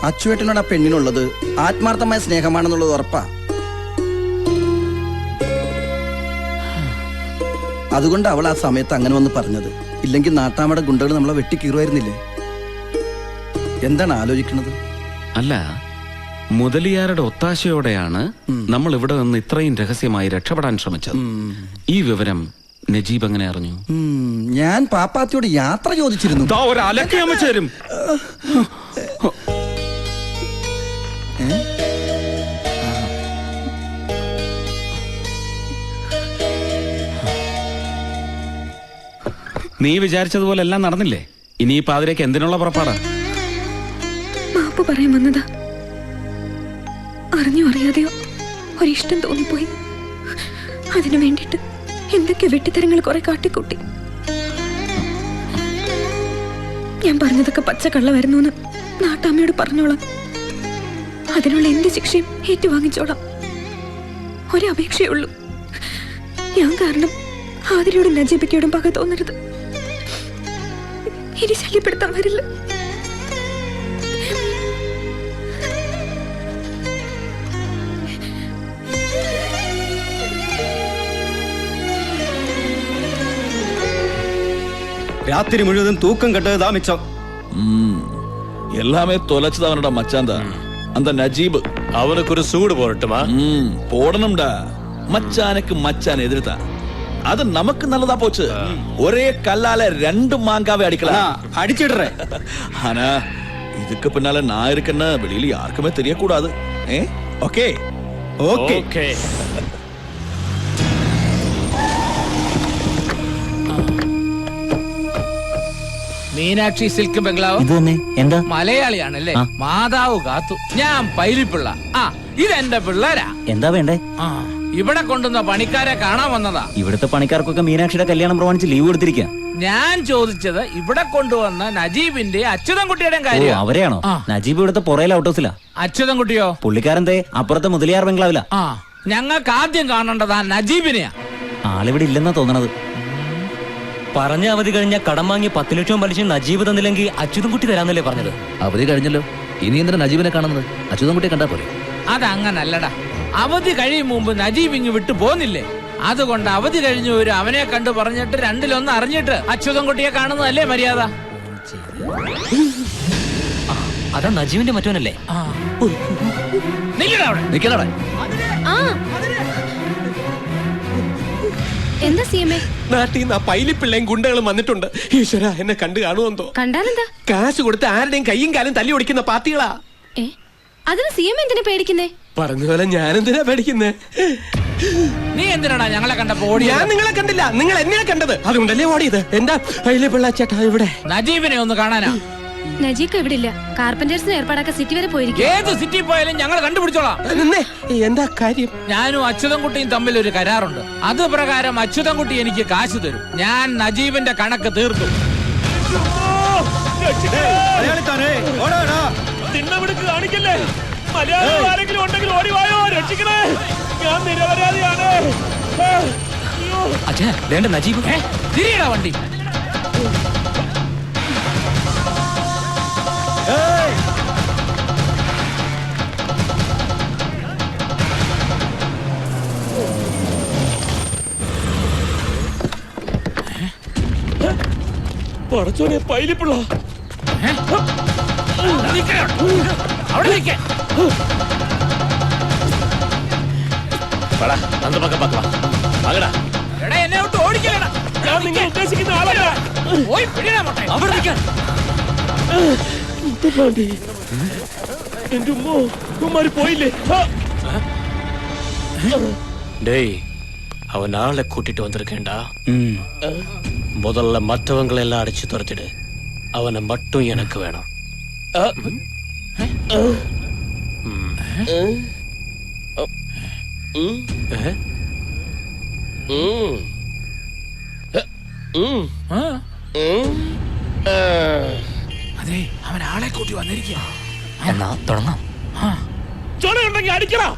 അച്ചുവേട്ടനോട് ആ പെണ്ണിനുള്ളത് ആത്മാർത്ഥമായ സ്നേഹമാണെന്നുള്ളത് ഉറപ്പാ. അതുകൊണ്ട് അവൾ ആ സമയത്ത് അങ്ങനെ വന്ന് പറഞ്ഞത്. ഇല്ലെങ്കിൽ നാട്ടാമയുടെ ഗുണ്ടകൾ നമ്മളെ വെട്ടിക്കീറുമായിരുന്നില്ലേ? എന്താണ് ആലോചിക്കുന്നത്? അല്ല, മുതലിയാരുടെ ഒത്താശയോടെയാണ് നമ്മൾ ഇവിടെ നിന്ന് ഇത്രയും രഹസ്യമായി രക്ഷപ്പെടാൻ ശ്രമിച്ചത്. ഈ വിവരം നജീബ് എങ്ങനെ അറിഞ്ഞു? ഞാൻ പാപ്പാത്തിയോട് യാത്ര ചോദിച്ചിരുന്നു. നീ വിചാരിച്ചതുപോലെ എല്ലാം നടന്നില്ലേ? ഇനി ഈ പാതിരേക്ക് എന്തിനുള്ള പുറപ്പാടാ? മാപ്പ് പറയാൻ വന്നതാ. അറിഞ്ഞോ അറിയാതെയോ ഒരിഷ്ടം തോന്നിപ്പോയി. അതിനു വേണ്ടിട്ട് എന്തൊക്കെ വെട്ടിത്തരങ്ങൾ കുറെ കാട്ടിക്കൂട്ടി. ഞാൻ പറഞ്ഞതൊക്കെ പച്ചക്കള്ളമായിരുന്നു എന്ന് നാട്ടാമ്മയോട് പറഞ്ഞോളാം. അതിനുള്ള എന്ത് ശിക്ഷയും ഏറ്റുവാങ്ങിച്ചോളാം. ഒരപേക്ഷയേ ഉള്ളൂ. ഞാൻ കാരണം ആതിരയോടും നജീബിക്കയോടും പക തോന്നരുത്. ഇനി ശല്യപ്പെടുത്താൻ വരില്ല. രാത്രി മുഴുവൻ തൂക്കം കെട്ടത് മിച്ചം. எல்லாமே தொலைச்சது அவனோட மச்சான் தான், அந்த நஜீப். அவனுக்கு ஒரு சூடு போடட்டுமா? போடணும்டா. மச்சானுக்கு மச்சான் எதிர்த்தான். அது நமக்கு நல்லதா போச்சு. ஒரே கல்லால 2 மாங்காவை அடிக்கலாம். அடிச்சிடுறேன். ஆனா இதுக்கு பின்னால நான் இருக்கேன்னு வெளியில யாருக்குமே தெரியக்கூடாது. Okay okay okay. Meenakshi silk ബംഗ്ലാവ്. ഇത് തന്നെ. എന്താ? മലയാളിയാണല്ലേ? മാതാവ് കാത്തു. ഞാൻ പൈലിപ്പിള്ള. ഇതെന്റെ പിള്ളേരാ. എന്താ വേണ്ടേ? ഇവിടെ കൊണ്ടുവന്ന പണിക്കാരെ കാണാൻ വന്നതാ. ഇവിടുത്തെ പണിക്കാർക്കൊക്കെ മീനാക്ഷിയുടെ കല്യാണം പ്രമാണിച്ച് ലീവ് കൊടുത്തിരിക്കുക. ഞാൻ ചോദിച്ചത് ഇവിടെ കൊണ്ടുവന്ന നജീബിന്റെ അച്യുതൻകുട്ടിയുടെയും കാര്യം. അവരെയാണോ? നജീബ് ഇവിടുത്തെ പുറയിലെ ഔട്ട് ഹൗസിലാ. അച്യുതൻകുട്ടിയോ? പുള്ളിക്കാരന്റെ അപ്പുറത്തെ മുതലിയാർ ബംഗ്ലാവിലാ. ഞങ്ങൾക്ക് ആദ്യം കാണേണ്ടതാ നജീബിനെയാ. ആളിവിടെ ഇല്ലെന്നാ തോന്നണത്. പറഞ്ഞ അവധി കഴിഞ്ഞ കടം വാങ്ങി 10 ലക്ഷം പലിശ നജീബ് തന്നില്ലെങ്കിൽ അച്യുതൻകുട്ടി തരാന്നല്ലേ പറഞ്ഞത്? അവധി കഴിഞ്ഞല്ലോ, ഇനി എന്തിനാ നജീബിനെ കാണുന്നത്? അച്യുതൻകുട്ടിയെ കണ്ടാ പോലെ. അതങ്ങനല്ലടാ. അവധി കഴിയും മുമ്പ് നജീബ് ഇങ്ങ് വിട്ടു പോന്നില്ലേ? അതുകൊണ്ട് അവധി കഴിഞ്ഞു വരും അവനെ കണ്ടു പറഞ്ഞിട്ട് 2-1 അറിഞ്ഞിട്ട് അച്യുതൻകുട്ടിയെ കാണുന്നതല്ലേ മര്യാദ? അതാ നജീബിന്റെ മറ്റവനല്ലേ? നിക്കടാ. എന്താ സിഎംഎ? നാട്ടിൽ നിന്ന് പൈലിപ്പിള്ളയും ഗുണ്ടകളും വന്നിട്ടുണ്ട്. ഈശ്വര, എന്നെ കണ്ടു കാണുമെന്തോ. കണ്ടാലെന്താ? കാശ് കൊടുത്ത് ആരുടെയും കയ്യും കാലും തല്ലി ഓടിക്കുന്ന പാർട്ടികളാ. അതിന് സിഎം എന്തിനാ പേടിക്കുന്നേ? പറഞ്ഞ പോലെ ഞാൻ എന്തിനാ പേടിക്കുന്നേ? നീ എന്തിനാടാ ഞങ്ങളെ കണ്ടപ്പോ ഓടി? ഞാൻ നിങ്ങളെ കണ്ടില്ല, നിങ്ങൾ എന്നെയാ കണ്ടത്. അതുകൊണ്ടല്ലേ ഓടിയത്. എന്താ പൈലിപ്പിള്ള ചേട്ടാ ഇവിടെ? നജീബിനെ ഒന്ന് കാണാനാ. നജീബ് ഇവിടെ ഇല്ല. കാർപ്പന്റേഴ്സിന് ഏർപ്പാടാക്കാൻ സിറ്റി വരെ പോയിരിക്കും. ഏത് സിറ്റി പോയാലും ഞങ്ങൾ കണ്ടുപിടിച്ചോളാം. എന്താ കാര്യം? ഞാനും അച്യുതൻകുട്ടിയും തമ്മിൽ ഒരു കരാറുണ്ട്. അത് പ്രകാരം അച്യുതൻകുട്ടി എനിക്ക് കാശ് തരും. ഞാൻ നജീബിന്റെ കണക്ക് തീർത്തു. കാണിക്കല്ലേ? മലയാളം ആരെങ്കിലും ഉണ്ടെങ്കിൽ ഓടിവായോ, രക്ഷിക്കണേ. ഞാൻ നിരപരാധിയാണ്. അച്ഛാ വേണ്ട നജീബ്. തിരിയടാ വണ്ടി. പടച്ചോനെ, പൈലിപ്പിള്ള അവിടെ നിൽക്കേ. அந்த பக்கம் பார்க்கலாம். வாங்கடா. എടാ എന്നെ വിട്ട് ഓടിക്കലടാ. ഞാൻ നിങ്ങൾ ഉദ്ദേശിക്കുന്ന ആളല്ല. പോയി പിടിടാ മോട്ടെ. അവിടെ നിൽക്കാൻ. എന്റെ ഉമ്മോ, ഉമ്മാര് പോയില്ലേ? டேய், அவன் ஆளை கூட்டிட்டு வந்திருக்கேன்டா. முதல்ல மற்றவங்களை எல்லாம் அடிச்சு துரத்திடு. அவனை மட்டும் எனக்கு வேணும். അതെ, അവൻ ആളെ കൂട്ടി വന്നിരിക്കുക. എന്നാ തുടങ്ങാം. ചുണയുണ്ടെങ്കിൽ അടിക്കടാ.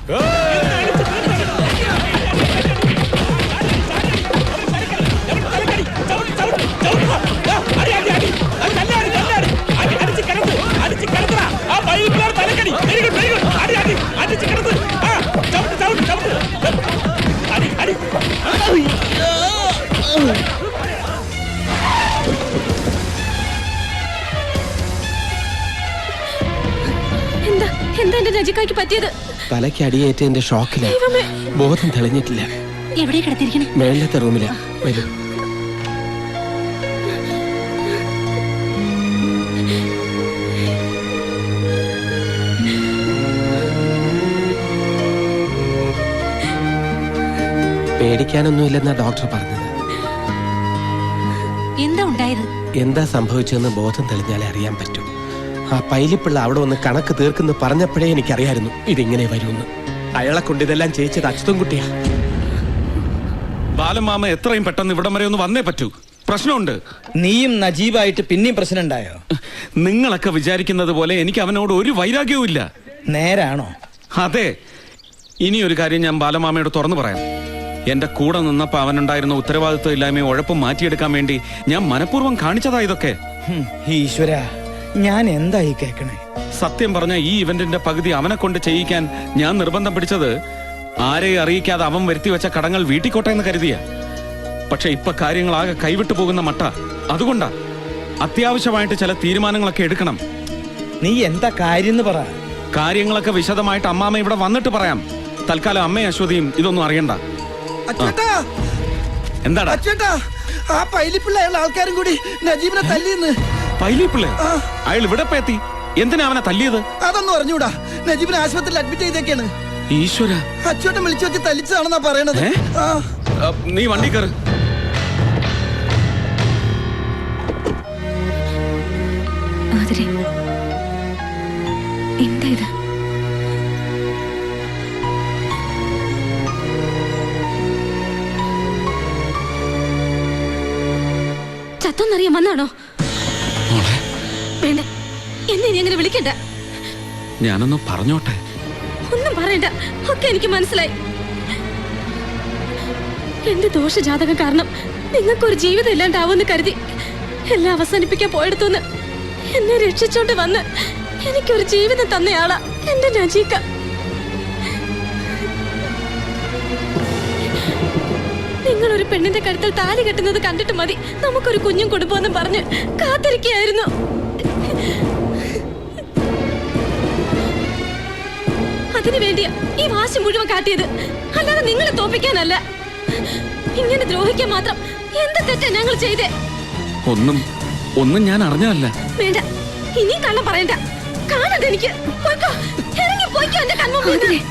അടിച്ച് കിടക്കുക. ആ പൈപ്പിലാണ് എന്റെ നജിക്കായ്ക്ക് പറ്റിയത്? തലയ്ക്ക് അടിയേറ്റതിന്റെ ഷോക്കില് ബോധം തെളിഞ്ഞിട്ടില്ല. എവിടെ കിടത്തിരിക്കണേ? മേളത്തെ റൂമിലാ. വരൂ. പേടിക്കാനൊന്നുമില്ലെന്നാ ഡോക്ടർ പറഞ്ഞത്. എന്താ ഉണ്ടായത്? എന്താ സംഭവിച്ചതെന്ന് ബോധം തെളിഞ്ഞാലേ അറിയാൻ പറ്റൂ. ആ പൈലിപ്പിള്ള അവിടെ വന്ന് കണക്ക് തീർക്കുന്നു പറഞ്ഞപ്പോഴേ എനിക്കറിയായിരുന്നു ഇതിങ്ങനെ വരുമെന്ന്. അയാളെ കൊണ്ട് ഇതെല്ലാം ചെയ്യിച്ചത് അച്യുതൻകുട്ടിയാ. ബാലമാമ എത്രയും പെട്ടെന്ന് ഇവിടം വരെ ഒന്ന് വന്നേ പറ്റൂ. പ്രശ്നമുണ്ട്. നീയും നജീബായിട്ട് പിന്നെയും പ്രശ്നം ഉണ്ടായോ? നിങ്ങളൊക്കെ വിചാരിക്കുന്നത് പോലെ എനിക്ക് അവനോട് ഒരു വൈരാഗ്യവും ഇല്ല. നേരാണോ? അതെ. ഇനി ഒരു കാര്യം ഞാൻ ബാലമാമയോട് തുറന്നു പറയാം. എന്റെ കൂടെ നിന്നപ്പോ അവനുണ്ടായിരുന്ന ഉത്തരവാദിത്വം ഇല്ലായ്മയും ഉഴപ്പും മാറ്റിയെടുക്കാൻ വേണ്ടി ഞാൻ മനഃപൂർവ്വം കാണിച്ചതാ ഇതൊക്കെ. ഈശ്വര, ഞാൻ എന്തായി കേക്കണേ? സത്യം പറഞ്ഞ ഈ ഇവന്റിന്റെ പകുതി അവനെ കൊണ്ട് ചെയ്യിക്കാൻ ഞാൻ നിർബന്ധം പിടിച്ചത് ആരെയും അറിയിക്കാതെ അവൻ വരുത്തി വെച്ച കടങ്ങൾ വീട്ടിക്കോട്ടെ എന്ന് കരുതിയ. പക്ഷെ ഇപ്പൊ കാര്യങ്ങളാകെ കൈവിട്ടു പോകുന്ന മട്ട. അതുകൊണ്ടാ അത്യാവശ്യമായിട്ട് ചില തീരുമാനങ്ങളൊക്കെ എടുക്കണം. നീ എന്താ കാര്യം പറ. കാര്യങ്ങളൊക്കെ വിശദമായിട്ട് അമ്മാമ്മ ഇവിടെ വന്നിട്ട് പറയാം. തൽക്കാലം അമ്മയും അശ്വതിയും ഇതൊന്നും അറിയണ്ട. എന്താടാ ആ പൈലിപ്പിള്ള അയാളുടെ ആൾക്കാരും കൂടി നജീബിനെ തല്ലിയെന്ന്. പൈലിപ്പിള്ളേ? അയാൾ ഇവിടെ എത്തി. എന്തിനാ അവനെ തല്ലിയത്? അതൊന്നും അറിഞ്ഞൂടാ. നജീബിനെ ആശുപത്രിയിൽ അഡ്മിറ്റ് ചെയ്തേക്കാണ്. ഈശ്വര, അച്ചോട്ടൻ വിളിച്ചു വെച്ച് തല്ലിച്ചതാണെന്നാ പറയണത്. നീ വണ്ടി കയറ്. എന്താ ഇത്? ചത്തൊന്നറിയാൻ വന്നാണോ? വേണ്ട, എന്നെ ഇനി അങ്ങനെ വിളിക്കണ്ട. ഞാനൊന്ന് പറഞ്ഞോട്ടെ. ഒന്നും പറയണ്ട, ഒക്കെ എനിക്ക് മനസ്സിലായി. എന്റെ ദോഷജാതകം കാരണം നിങ്ങൾക്കൊരു ജീവിതം ഇല്ലാണ്ടാവുമെന്ന് കരുതി എല്ലാം അവസാനിപ്പിക്കാൻ പോയെടുത്തുനിന്ന് എന്നെ രക്ഷിച്ചോണ്ട് വന്ന് എനിക്കൊരു ജീവിതം തന്നയാളാ എന്റെ നജീക്ക. നിങ്ങളൊരു പെണ്ണിന്റെ കഴുത്തിൽ താലി കെട്ടുന്നത് കണ്ടിട്ട് മതി നമുക്കൊരു കുഞ്ഞും കുടുംബമെന്നും പറഞ്ഞ് കാത്തിരിക്കുകയായിരുന്നു. അതിനു വേണ്ടിയാ ഈ വാശി മുഴുവൻ കാട്ടിയത്, അല്ലാതെ നിങ്ങളെ തോപ്പിക്കാനല്ല. ഇങ്ങനെ ദ്രോഹിക്കാൻ മാത്രം എന്ത് തെറ്റാ ഞങ്ങൾ ചെയ്തേ? ഒന്നും ഞാൻ അറിഞ്ഞതല്ല. വേണ്ട, ഇനി കള്ളം പറയണ്ട. കാണണ്ട എനിക്ക്. പോയ്ക്കോ, ഇറങ്ങി പോയ്ക്കോ എന്റെ കൺമുമ്പിൽ.